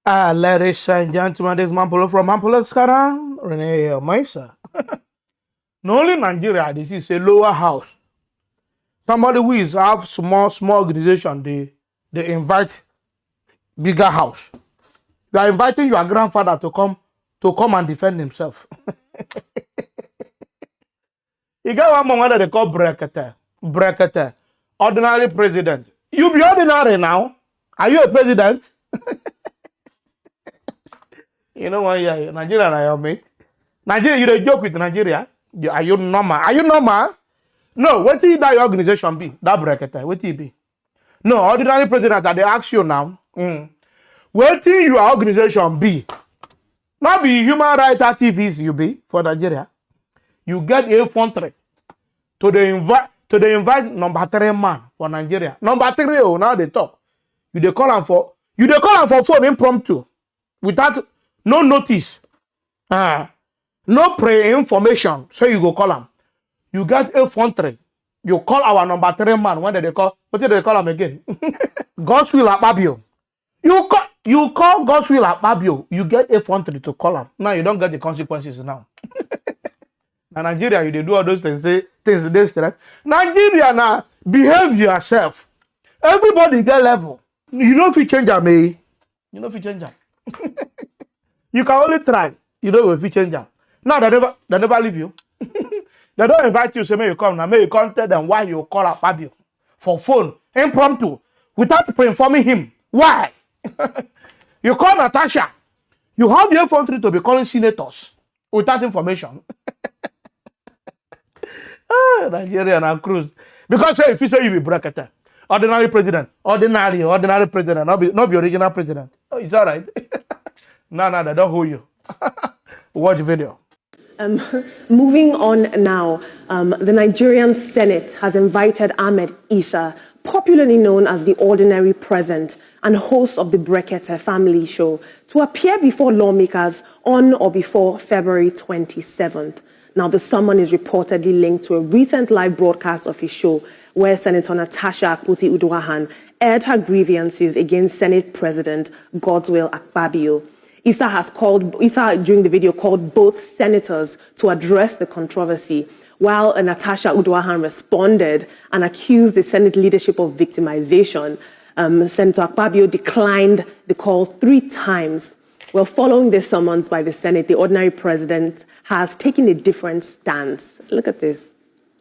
Ladies and gentlemen, this is Mampolo from Mampolo's Canal, Rene Maisa. Not only Nigeria, this is a lower house. Somebody who is have small organization, they invite bigger house. You are inviting your grandfather to come and defend himself. You got one moment that they call Brekete. Brekete. Ordinary president. You be ordinary now? Are you a president? You know what? Yeah, Nigeria and your mate. Nigeria, you don't joke with Nigeria. Are you normal? Are you normal? No, what will that organization be? That Brekete, what will it be? No, ordinary president that they ask you now. What will your organization be? Not be human rights activists you be for Nigeria. You get a country to the invite number 3 man for Nigeria. Number 3, oh, now they talk. You call them for phone impromptu without no notice. No pre-information. So you go call them. You get a country. You call our number 3 man. When did they call? What did they call him again? God's will Akpabio. You call God's will Akpabio. You get a country to call him. Now you don't get the consequences now. Now Nigeria, you do all those things, say things this, right? Nigeria now, behave yourself. Everybody get level. You know if you change them, eh? You know if you change them. You can only try. You know if you change them. Now they never leave you. They don't invite you, say may you come now. May you come tell them why you call Akpabio for phone, impromptu, without informing him. Why? You call Natasha. You have the infantry to be calling senators without information. Nigeria and cruise. Because say, if you say you be Brekete, ordinary president, ordinary president, not be original president. Oh, it's all right. No, they don't hold you. Watch the video. Moving on now, the Nigerian Senate has invited Ahmed Issa, popularly known as the Ordinary President and host of the Brekete Family Show, to appear before lawmakers on or before February 27th. Now, the summon is reportedly linked to a recent live broadcast of his show where Senator Natasha Akpoti-Uduaghan aired her grievances against Senate President Godswill Akpabio. Issa, during the video, called both senators to address the controversy, while Natasha Uduaghan responded and accused the Senate leadership of victimization. Senator Akpabio declined the call 3 times. Well, following this summons by the Senate, the ordinary president has taken a different stance. Look at this.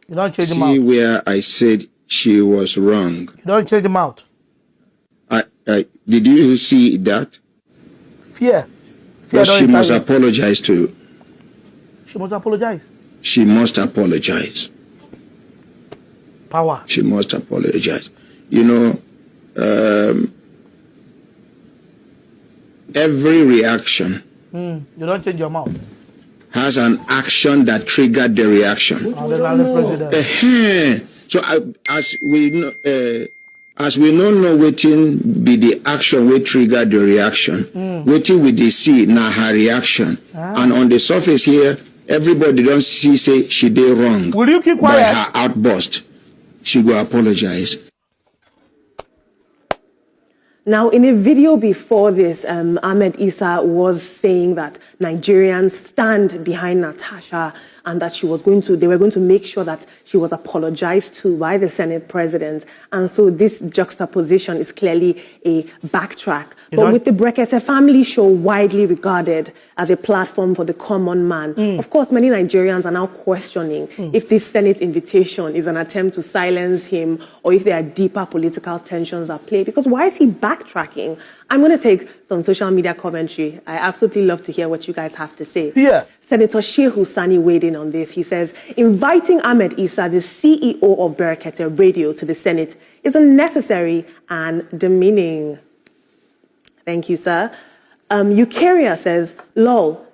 You don't change them See out. where I said she was wrong. You don't change them out. Did you see that? Fear. But she must apologize to. She must apologize. She must apologize. Power. She must apologize. You know, every reaction You don't change your mouth. has an action that triggered the reaction. So as we don't know waiting be the action we trigger the reaction. Waiting with the see now her reaction. And on the surface here, everybody don't see say she did wrong. Will you keep by quiet? her outburst? She go apologize. Now, in a video before this, Ahmed Issa was saying that Nigerians stand behind Natasha and that they were going to make sure that she was apologized to by the Senate president. And so this juxtaposition is clearly a backtrack. But with the Brekete Family Show widely regarded as a platform for the common man, of course, many Nigerians are now questioning if this Senate invitation is an attempt to silence him or if there are deeper political tensions at play. Because why is he backtracking? I'm going to take some social media commentary. I absolutely love to hear what you guys have to say. Yeah. Senator Shehu Sani weighed in on this. He says, inviting Ahmed Issa, the CEO of Brekete Radio, to the Senate is unnecessary and demeaning. Thank you, sir. Eukaria says, LOL.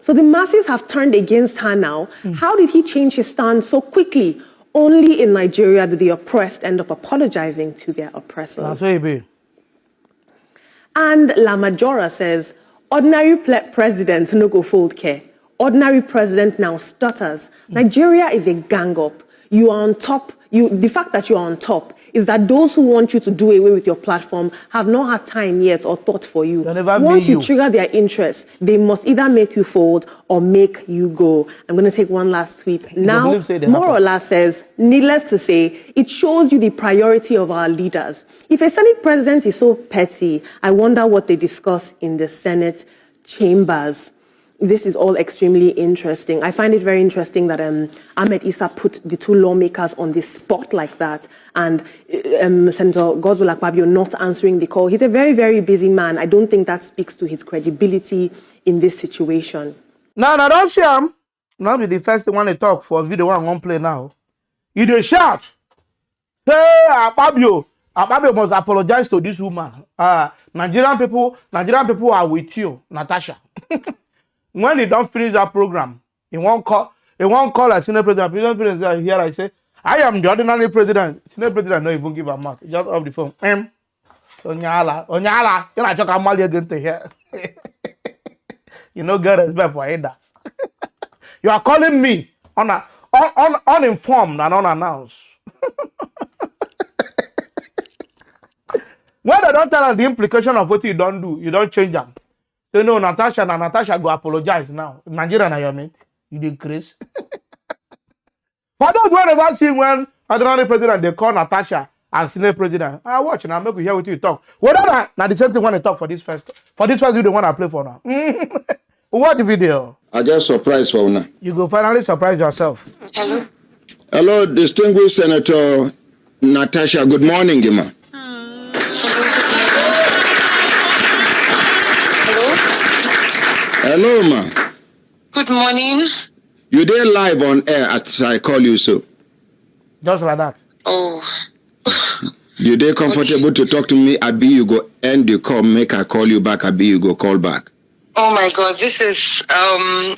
So the masses have turned against her now. How did he change his stance so quickly? Only in Nigeria do the oppressed end up apologizing to their oppressors. That's what it be. And La Majora says, ordinary president no go fold care. Ordinary president now stutters. Nigeria is a gang up. You are on top. the fact that you're on top is that those who want you to do away with your platform have not had time yet or thought for you. Once you trigger their interest, they must either make you fold or make you go. I'm going to take one last tweet. Now, more or less says, needless to say, it shows you the priority of our leaders. If a Senate president is so petty, I wonder what they discuss in the Senate chambers. This is all extremely interesting. I find it very interesting that Ahmed Issa put the two lawmakers on the spot like that, and Senator Godswill Akpabio not answering the call. He's a very, very busy man. I don't think that speaks to his credibility in this situation. No, don't see him. Not be the first one to talk for video one won't play now. You dey shout. Say Akpabio must apologize to this woman. Nigerian people are with you, Natasha. When he don't finish that program, he won't call a Senate president. President here, I say, I am the ordinary president. Senate president don't even give a mouth. Just off the phone. So Onyala, you're not talking about again to here. You know, get respect for elders. You are calling me uninformed and unannounced. When they don't tell them the implication of what you don't do, you don't change them. Say no, Natasha go apologize now. Nigeria na your mate. You did Chris. For those who never seen when ordinary president they call Natasha and Senate president, I watch and I make you hear what you talk. Whatever, now the same thing when they talk for this first video one I play for now. What the video? I just surprised for now. You go finally surprise yourself. Hello. Hello, distinguished Senator Natasha. Good morning, Gima. Hello, ma. Good morning. You there live on air as I call you so. Just like that. Oh. You there comfortable to talk to me? Abi, you go end the call, make I call you back. Abi, you go call back. Oh my God, this is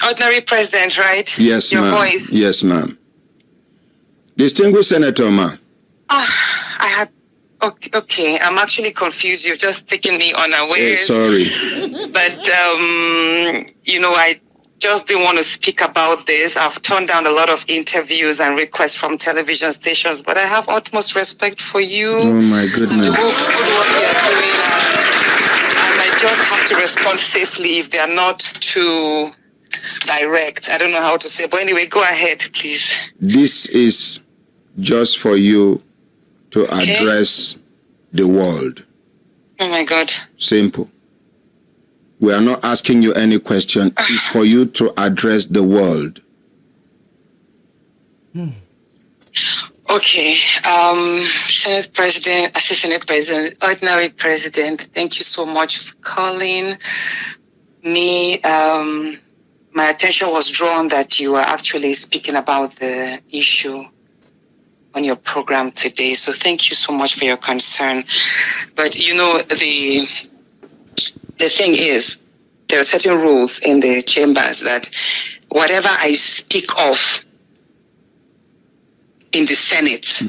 ordinary president, right? Yes, ma'am. Your voice. Yes, ma'am. Distinguished Senator, ma. I had. Okay, I'm actually confused. You've just taken me unawares. Sorry. But, I just didn't want to speak about this. I've turned down a lot of interviews and requests from television stations, but I have utmost respect for you. Oh, my goodness. And the good work you're doing. And I just have to respond safely if they're not too direct. I don't know how to say, but anyway, go ahead, please. This is just for you to address the world. Oh my God. Simple. We are not asking you any question. It's for you to address the world. Okay. Senate President, Assistant President, Ordinary President, thank you so much for calling me. My attention was drawn that you were actually speaking about the issue on your program today. So thank you so much for your concern. But the thing is, there are certain rules in the chambers that whatever I speak of in the Senate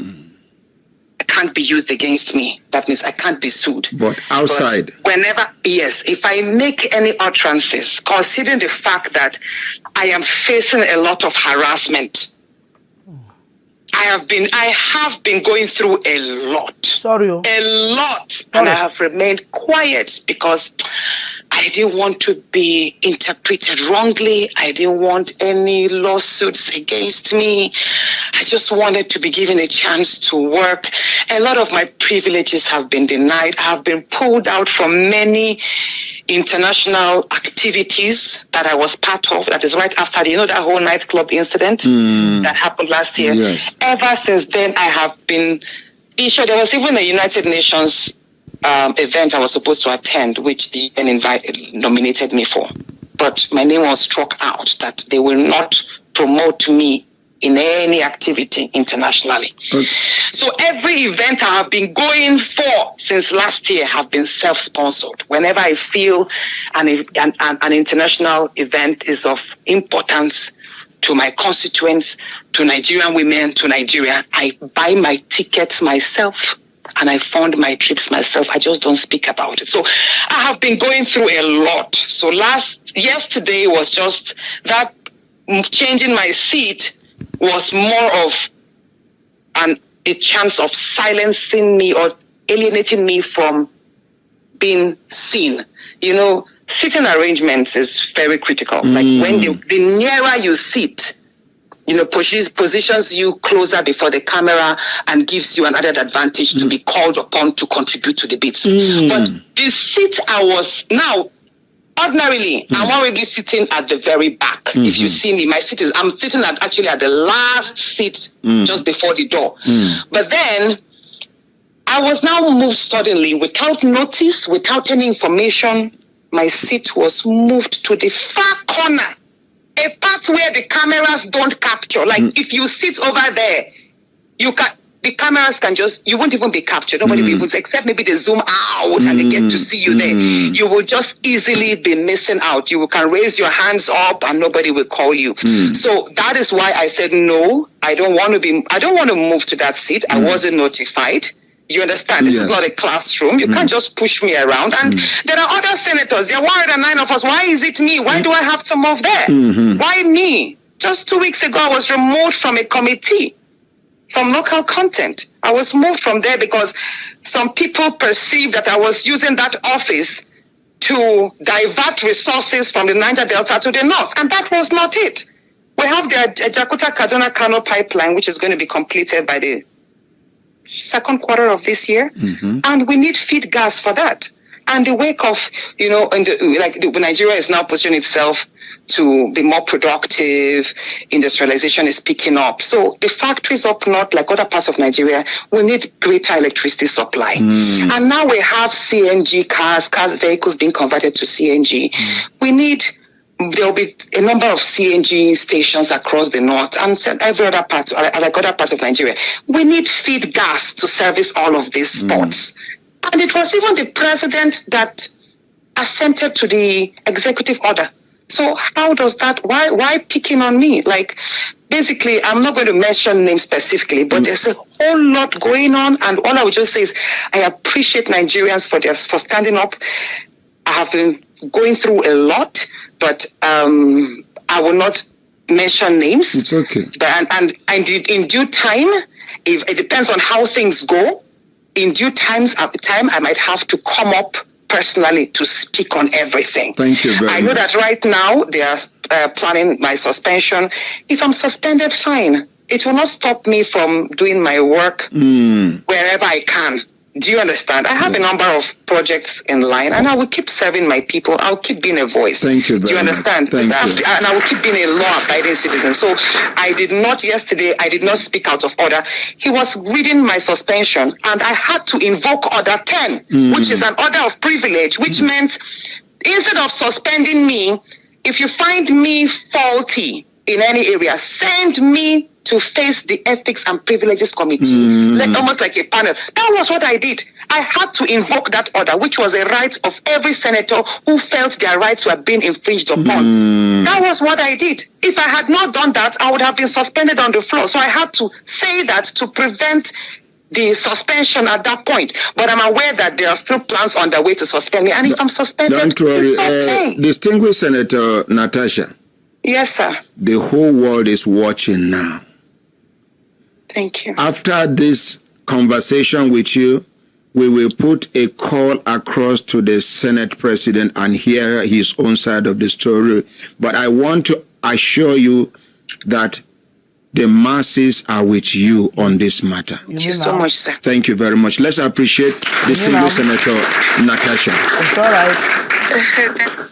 can't be used against me. That means I can't be sued. But outside? But if I make any utterances, considering the fact that I am facing a lot of harassment, I have been going through a lot. Sorry. A lot. And I have remained quiet because I didn't want to be interpreted wrongly. I didn't want any lawsuits against me. I just wanted to be given a chance to work. A lot of my privileges have been denied. I have been pulled out from many international activities that I was part of. That is right after that whole nightclub incident that happened last year. Yes. Ever since then, I have been issued. There was even a United Nations event I was supposed to attend, which the UN nominated me for. But my name was struck out that they will not promote me in any activity internationally. Okay. So every event I have been going for since last year have been self-sponsored. Whenever I feel an international event is of importance to my constituents, to Nigerian women, to Nigeria, I buy my tickets myself and I fund my trips myself. I just don't speak about it. So I have been going through a lot. So yesterday was just that changing my seat was more of an a chance of silencing me or alienating me from being seen. You know, seating arrangements is very critical. Like when the nearer you sit, you know, positions you closer before the camera and gives you an added advantage to be called upon to contribute to the bits. But the seat I was now, ordinarily, I'm already sitting at the very back. If you see me, my seat is, I'm sitting actually at the last seat just before the door. But then I was now moved suddenly without notice, without any information. My seat was moved to the far corner, a part where the cameras don't capture. Like if you sit over there, the cameras can you won't even be captured. Nobody will even, except maybe they zoom out and they get to see you there. You will just easily be missing out. You can raise your hands up and nobody will call you. So that is why I said, no, I don't want to move to that seat. I wasn't notified. You understand? This is not a classroom. You can't just push me around. And there are other senators. There are 109 of us. Why is it me? Why do I have to move there? Why me? Just 2 weeks ago, I was removed from a committee from local content. I was moved from there because some people perceived that I was using that office to divert resources from the Niger Delta to the north. And that was not it. We have the Jakarta-Kaduna-Kano pipeline, which is going to be completed by the second quarter of this year, and we need feed gas for that. And the wake of, you know, Nigeria is now positioning itself to be more productive. Industrialization is picking up. So the factories up north, like other parts of Nigeria, we need greater electricity supply. And now we have CNG cars, vehicles being converted to CNG. There will be a number of CNG stations across the north and every other part, like other parts of Nigeria. We need feed gas to service all of these spots. And it was even the president that assented to the executive order. So how does that, why picking on me? Like, basically, I'm not going to mention names specifically, but there's a whole lot going on. And all I would just say is, I appreciate Nigerians for standing up. I have been going through a lot, but I will not mention names. It's okay. And in due time, if it depends on how things go, in due time, I might have to come up personally to speak on everything. Thank you very much. I know that right now they are planning my suspension. If I'm suspended, fine. It will not stop me from doing my work wherever I can. Do you understand? I have a number of projects in line, and I will keep serving my people. I'll keep being a voice. Thank you very much. Do you understand? Thank you. And I will keep being a law-abiding citizen. So I did not speak out of order. He was reading my suspension, and I had to invoke Order 10, which is an order of privilege, which meant instead of suspending me, if you find me faulty in any area, send me to face the Ethics and Privileges Committee, almost like a panel. That was what I did. I had to invoke that order, which was a right of every senator who felt their rights were being infringed upon. That was what I did. If I had not done that, I would have been suspended on the floor. So I had to say that to prevent the suspension at that point. But I'm aware that there are still plans on the way to suspend me. And if I'm suspended, don't worry. it's okay. Distinguished Senator Natasha. Yes, sir. The whole world is watching now. Thank you. After this conversation with you, we will put a call across to the Senate President and hear his own side of the story. But I want to assure you that the masses are with you on this matter. Thank you so much, sir. Thank you very much. Let's appreciate distinguished Senator Natasha. It's all right.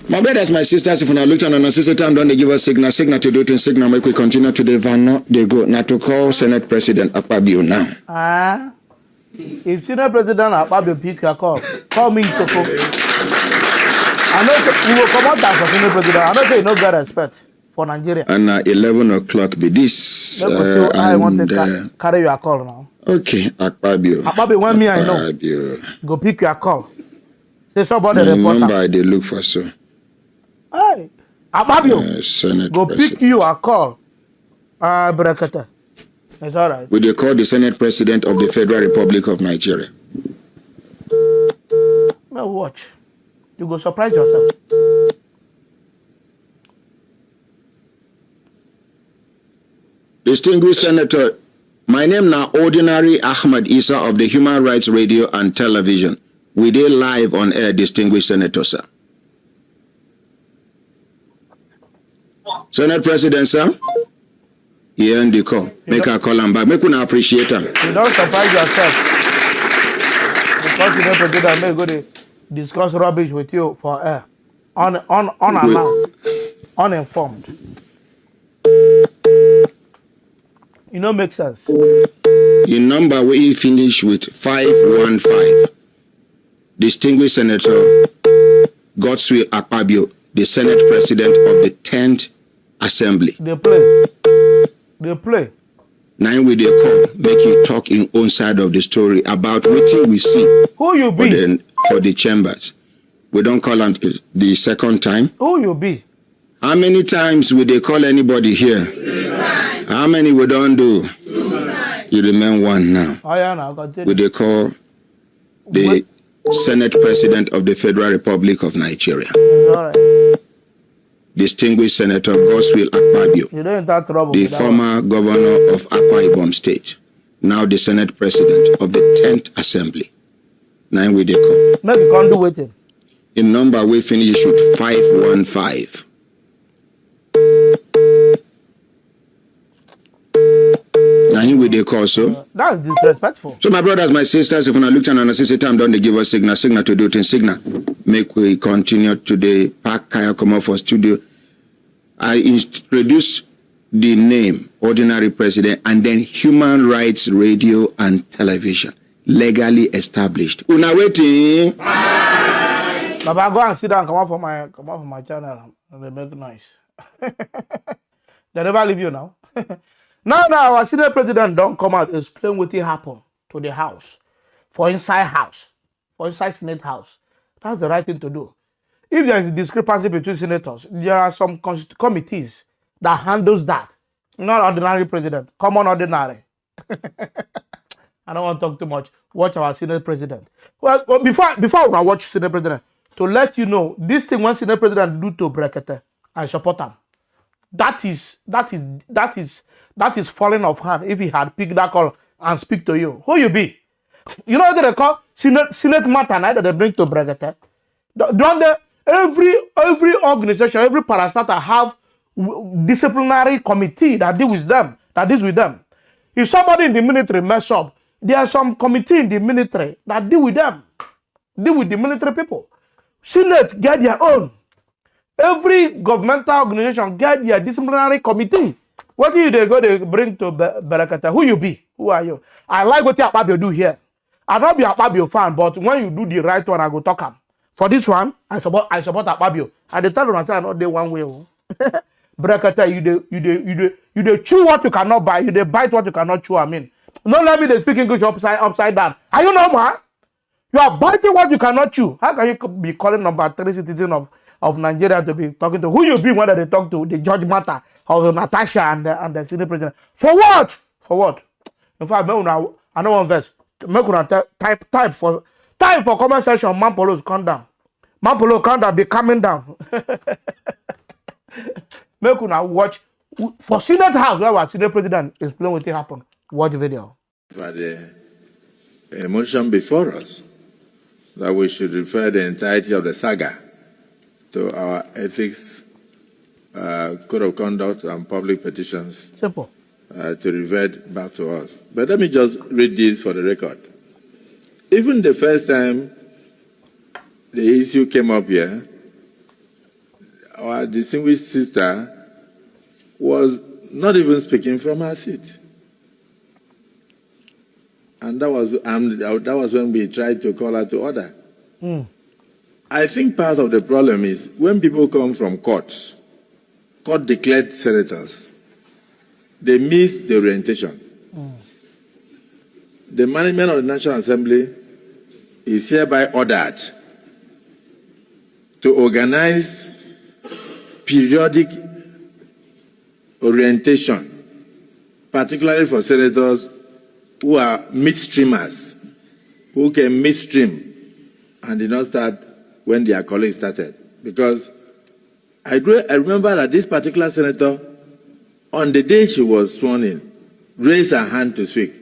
My brothers, my sisters, if you look at an sister time, don't they give us signal to do it in signal, make we continue to the van, they go. Now to call Senate President Akpabio now. If Senate President Akpabio pick your call me to call. I know we will come out for Senate President. I know they no get respect for Nigeria. And 11 o'clock be this. I want to carry your call now. Okay, Akpabio. Akpabio, when me I know. Go pick your call. Say somebody report. Number they look for so. Hey, Akpabio, Senate go President. pick you a call. Brekete. It's all right. Will they call the Senate President of the Federal Republic of Nigeria? Now watch. You go surprise yourself. Distinguished Senator My name now Ordinary Ahmad Isa of the Human Rights Radio and Television. We did live on air, distinguished Senator, sir. Senate President, sir. He earned the call. Make a call and back. Make una appreciate him. You don't surprise yourself. Because you know President may go to discuss rubbish with you for air. Unannounced. Uninformed. You know, make sense. In number we finish with 515. Distinguished Senator Godswill Akpabio, the Senate President of the 10th Assembly. They play. They play. Now we dey call, make you talk in own side of the story about what we see. Who you be? For the chambers. We don't call them the second time. Who you be? How many times will they call anybody here? 3 times. How many we don't do? 2 times. You remain one now. Oh, yeah, now continue. Will they call the Senate President of the Federal Republic of Nigeria? All right. Distinguished Senator Godswill Akpabio, You don't enter trouble. the with that former governor of Akwa Ibom State, now the Senate President of the 10th Assembly. Now we dey call. one. Make you can't do waiting. In number we finish with 515. Now here we dey call, so. That's disrespectful. So my brothers, my sisters, if you look at and see time, don't they give us signal to do it in signal. Make we continue today. Pack Kaya come out for studio. I introduce the name, Ordinary President, and then Human Rights Radio and Television, legally established. Una waiting. Baba, go and sit down. Come out from my channel. And they make noise. They never leave you now. Now, our senior president don't come out explain what happened to the house, for inside Senate House. That's the right thing to do. If there is a discrepancy between senators, there are some committees that handles that. Not ordinary president, common ordinary. I don't want to talk too much. Watch our Senate president. Well, before I watch Senate president, to let you know, this thing when Senate president do to Brekete, I support him. That is falling off hand. If he had picked that call and speak to you, who you be? You know what they call Senate matter that they bring to Brekete? Don't they? Every organization, every parastatal have disciplinary committee that deals with them. If somebody in the military mess up, there are some committee in the military that deal with them, deal with the military people. Senate get their own. Every governmental organization get their disciplinary committee. What do they go to bring to Brekete? Who you be? Who are you? I like what Akpabio do here. I not be Akpabio fan, but when you do the right one, I go talk him. For this one, I support Akpabio. And they tell you I not the one way. Brekete, you dey chew what you cannot buy. You dey bite what you cannot chew. I mean, don't let me speak English upside down. Are you normal? You are biting what you cannot chew. How can you be calling number 3 citizen of Nigeria to be talking to? Who you be when they talk to the judge matter of Natasha and the Senate president? For what? For what? In fact, I know one verse. Make una type for comment section. Mampolo, calm down. Mampolo, calm down. Be calming down. Make una watch for Senate House where our Senate president explain what happened. Watch the video. For the motion before us that we should refer the entirety of the saga to our ethics, code of conduct, and public petitions. Simple. To revert back to us. But let me just read this for the record. Even the first time the issue came up here, our distinguished sister was not even speaking from her seat. And that was when we tried to call her to order. I think part of the problem is when people come from court declared senators, they miss the orientation. The management of the National Assembly is hereby ordered to organize periodic orientation, particularly for senators who are midstreamers, who can midstream and did not start when their colleagues started. Because I remember that this particular senator, on the day she was sworn in, raised her hand to speak.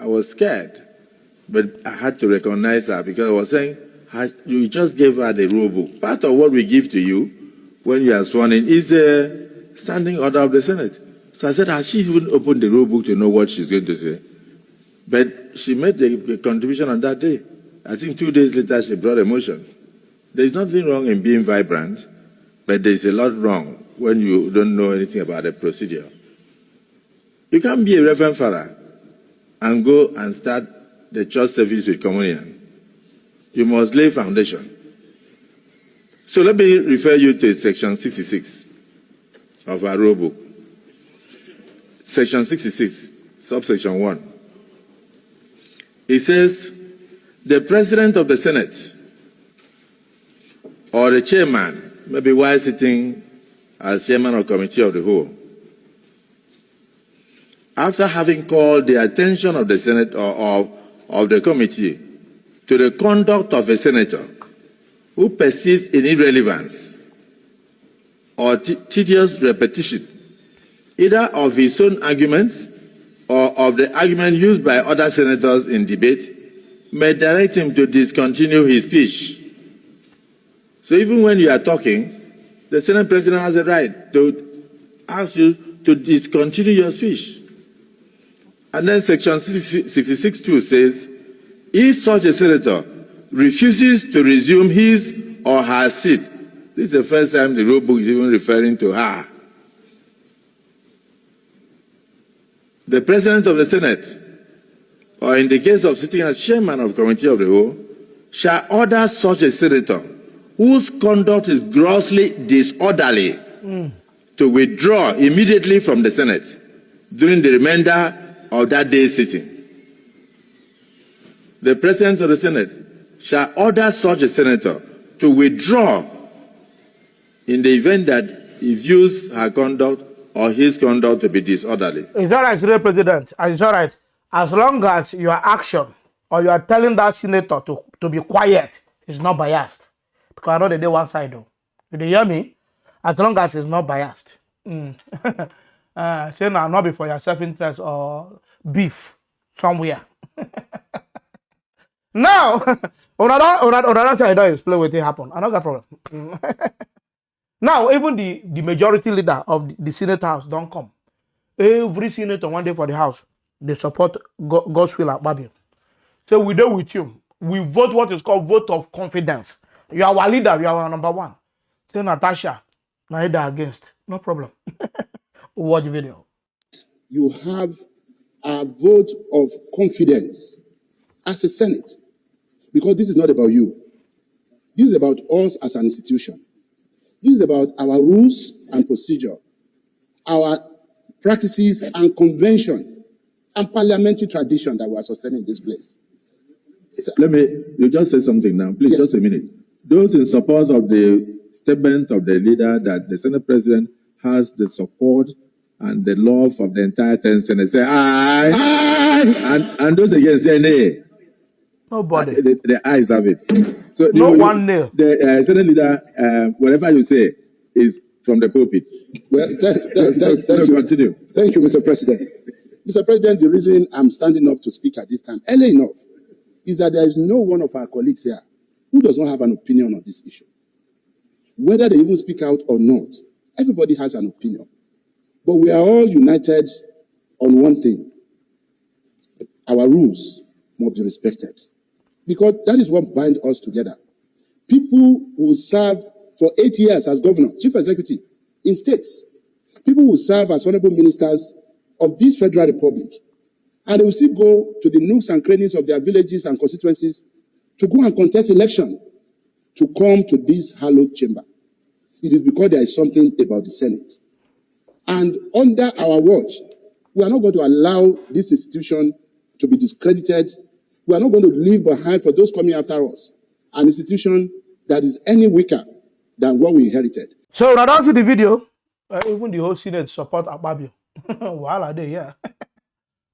I was scared, but I had to recognize her because I was saying, you just gave her the rule book. Part of what we give to you when you are sworn in is a standing order of the Senate. So I said, has she even opened the rule book to know what she's going to say? But she made the contribution on that day. I think 2 days later, she brought a motion. There's nothing wrong in being vibrant, but there's a lot wrong when you don't know anything about the procedure. You can't be a reverend father and go and start the church service with communion. You must lay foundation. So let me refer you to section 66 of our rule book. Section 66, subsection 1. It says, the President of the Senate or the chairman, maybe while sitting as chairman of committee of the whole, after having called the attention of the Senate or of the committee to the conduct of a senator who persists in irrelevance or tedious repetition, either of his own arguments or of the argument used by other senators in debate, may direct him to discontinue his speech. So even when you are talking, the Senate President has a right to ask you to discontinue your speech. And then section 66(2) says, if such a senator refuses to resume his or her seat, this is the first time the rule book is even referring to her. The President of the Senate, or in the case of sitting as chairman of committee of the whole, shall order such a senator whose conduct is grossly disorderly to withdraw immediately from the Senate during the remainder of that day's sitting. The President of the Senate shall order such a senator to withdraw in the event that he views her conduct or his conduct to be disorderly. It's all right, Mr. President. It's all right. As long as your action or you are telling that senator to be quiet, it's not biased. Because I know they do one side though. Did you hear me? As long as it's not biased. Say now, not before your self-interest or beef somewhere. Now, another side don't explain what happened. I don't got problem. Now, even the majority leader of the Senate House don't come. Every senator one day for the House, they support God's will Akpabio. So we do with you. We vote what is called vote of confidence. You are our leader, you are our number one. Say Natasha, neither against. No problem. Watch the video. You have a vote of confidence as a Senate. Because this is not about you. This is about us as an institution. This is about our rules and procedure, our practices and convention, and parliamentary tradition that we are sustaining in this place. So, You just say something now, please, yes. Just a minute. Those in support of the statement of the leader that the Senate President has the support and the love of the entire 10 Senate say aye. Aye. And those against say nay. Nobody. The ayes have it. So no one nail. The Senate leader, whatever you say, is from the pulpit. Well, thank you. Continue. Thank you, Mr. President. Mr. President, the reason I'm standing up to speak at this time, early enough, is that there is no one of our colleagues here who does not have an opinion on this issue. Whether they even speak out or not, everybody has an opinion. But we are all united on one thing. Our rules must be respected. Because that is what binds us together. People who serve for 8 years as governor, chief executive in states. People who serve as honorable ministers of this federal republic. And they will still go to the nooks and crannies of their villages and constituencies to go and contest election, to come to this hallowed chamber. It is because there is something about the Senate. And under our watch, we are not going to allow this institution to be discredited. We are not going to leave behind for those coming after us an institution that is any weaker than what we inherited. So now down to the video, even the whole Senate support Akpabio. While they yeah.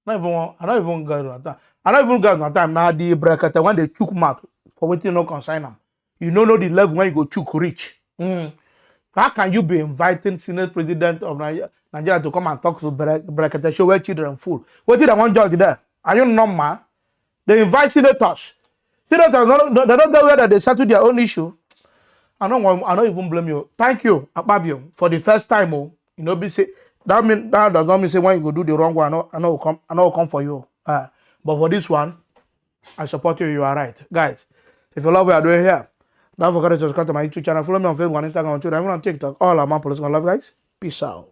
I don't even go to that. I don't even go to that. Now the Brekete when they chook mouth for waiting no consign them. You don't know the level when you go chook reach. How can you be inviting Senate President of Nigeria? Nigeria to come and talk to Brekete, show where children full. What did I want judge there? Are you normal? They invite senators. Senators, they don't go where that they settle their own issue. I don't even blame you. Thank you, Akpabio, for the first time. Oh, you know, be say that does not mean say when you go do the wrong one, I know come for you. But for this one, I support you. You are right, guys. If you love what you are doing here, don't forget to subscribe to my YouTube channel. Follow me on Facebook and Instagram and Twitter. I'm on TikTok. All of my political love, guys. Peace out.